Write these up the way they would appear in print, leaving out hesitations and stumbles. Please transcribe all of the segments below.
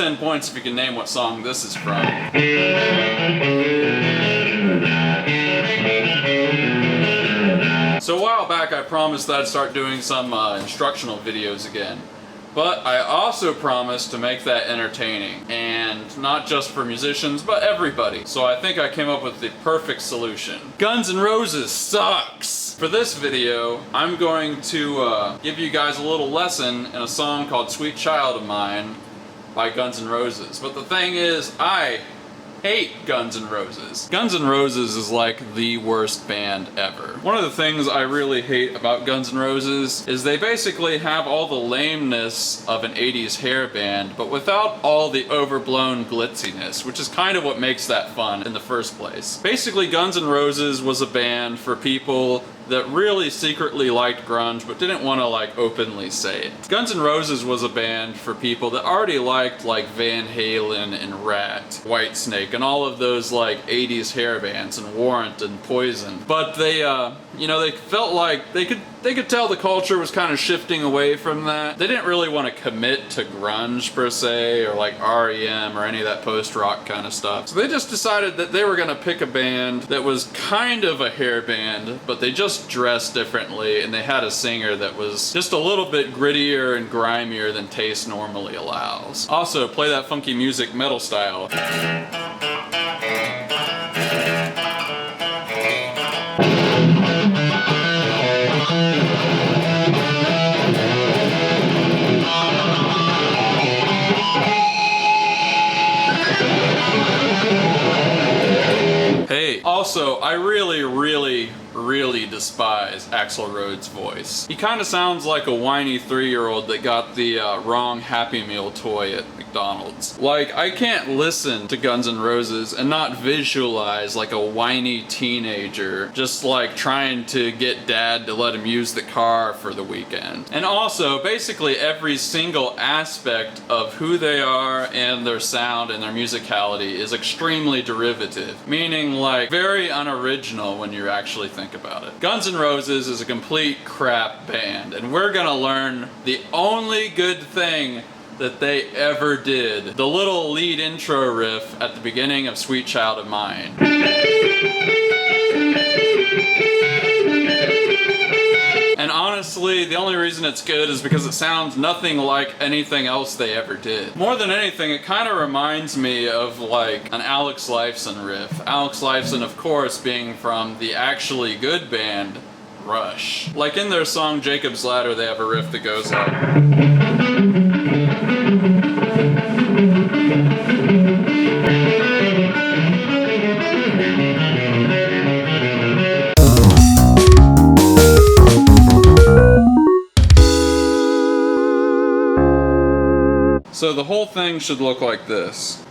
10 points if you can name what song this is from. So a while back I promised that I'd start doing some instructional videos again. But I also promised to make that entertaining, and not just for musicians, but everybody. So I think I came up with the perfect solution. Guns N' Roses sucks! For this video, I'm going to give you guys a little lesson in a song called Sweet Child of Mine by Guns N' Roses. But the thing is, I hate Guns N' Roses. Guns N' Roses is like the worst band ever. One of the things I really hate about Guns N' Roses is they basically have all the lameness of an 80s hair band, but without all the overblown glitziness, which is kind of what makes that fun in the first place. Basically, Guns N' Roses was a band for people that really secretly liked grunge but didn't want to like openly say it. Guns N' Roses was a band for people that already liked like Van Halen and Rat, Whitesnake, and all of those like 80s hair bands, and Warrant and Poison. But they, you know, they felt like they could tell the culture was kind of shifting away from that. They didn't really want to commit to grunge per se, or like REM or any of that post-rock kind of stuff. So they just decided that they were going to pick a band that was kind of a hair band, but they just dressed differently, and they had a singer that was just a little bit grittier and grimier than taste normally allows. Also, play that funky music metal style. Hey, also, I really despise Axl Rhodes' voice. He kind of sounds like a whiny 3-year-old that got the wrong Happy Meal toy at McDonald's. Like, I can't listen to Guns N' Roses and not visualize like a whiny teenager just like trying to get dad to let him use the car for the weekend. And also, basically every single aspect of who they are and their sound and their musicality is extremely derivative, meaning like very unoriginal when you actually think about it. Guns N' Roses is a complete crap band, and we're gonna learn the only good thing that they ever did. The little lead intro riff at the beginning of Sweet Child of Mine. And honestly, the only reason it's good is because it sounds nothing like anything else they ever did. More than anything, it kind of reminds me of like an Alex Lifeson riff. Alex Lifeson, of course, being from the actually good band, Rush. Like in their song Jacob's Ladder, they have a riff that goes like... So the whole thing should look like this.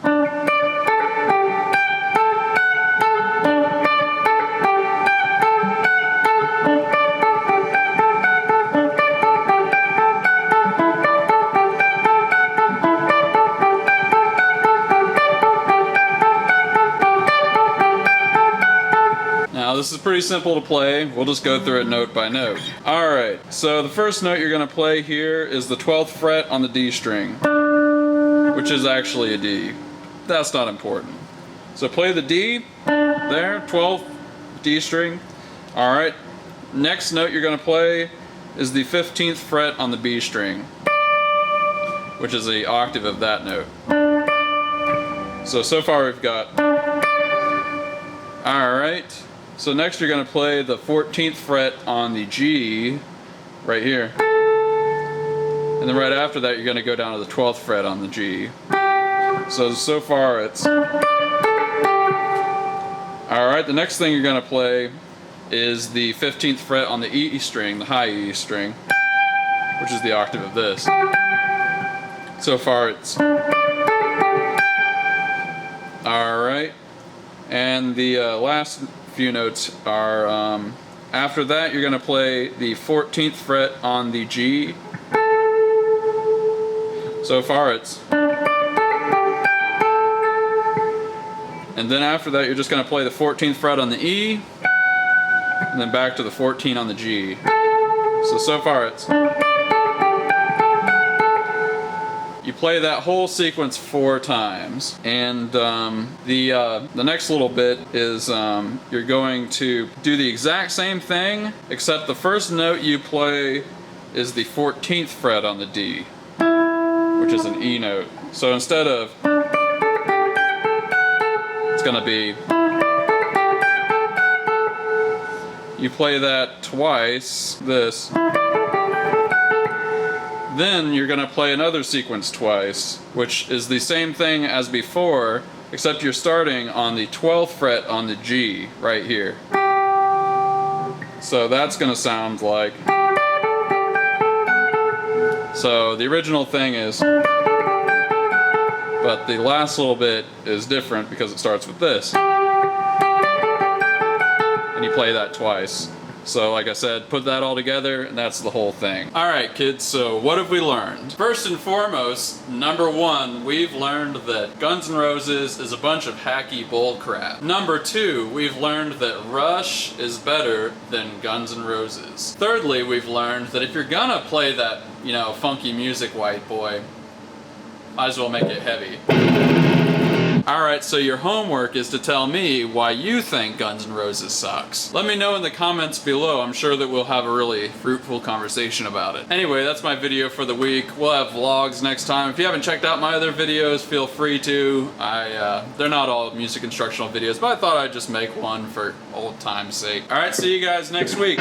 Now this is pretty simple to play. We'll just go through it note by note. Alright, so the first note you're going to play here is the 12th fret on the D string, which is actually a D. That's not important. So play the D, there, 12th, D string. Alright, next note you're going to play is the 15th fret on the B string, which is the octave of that note. So far we've got... Alright, so next you're going to play the 14th fret on the G, right here. And then right after that, you're going to go down to the 12th fret on the G. So far it's... Alright, the next thing you're going to play is the 15th fret on the E string, the high E string, which is the octave of this. So far it's... Alright, and the last few notes are, after that you're going to play the 14th fret on the G. So far it's... And then after that you're just going to play the 14th fret on the E, and then back to the 14 on the G. So far it's... You play that whole sequence 4 times, and the next little bit is you're going to do the exact same thing, except the first note you play is the 14th fret on the D, which is an E note. So instead of, it's gonna be, you play that twice, this. Then you're gonna play another sequence twice, which is the same thing as before, except you're starting on the 12th fret on the G, right here. So that's gonna sound like, so the original thing is, but the last little bit is different because it starts with this. And you play that twice. So like I said, put that all together and that's the whole thing. Alright kids, so what have we learned? First and foremost, number 1, we've learned that Guns N' Roses is a bunch of hacky bullcrap. Number 2, we've learned that Rush is better than Guns N' Roses. Thirdly, we've learned that if you're gonna play that, you know, funky music, white boy, might as well make it heavy. Alright, so your homework is to tell me why you think Guns N' Roses sucks. Let me know in the comments below. I'm sure that we'll have a really fruitful conversation about it. Anyway, that's my video for the week. We'll have vlogs next time. If you haven't checked out my other videos, feel free to. They're not all music instructional videos, but I thought I'd just make one for old time's sake. Alright, see you guys next week.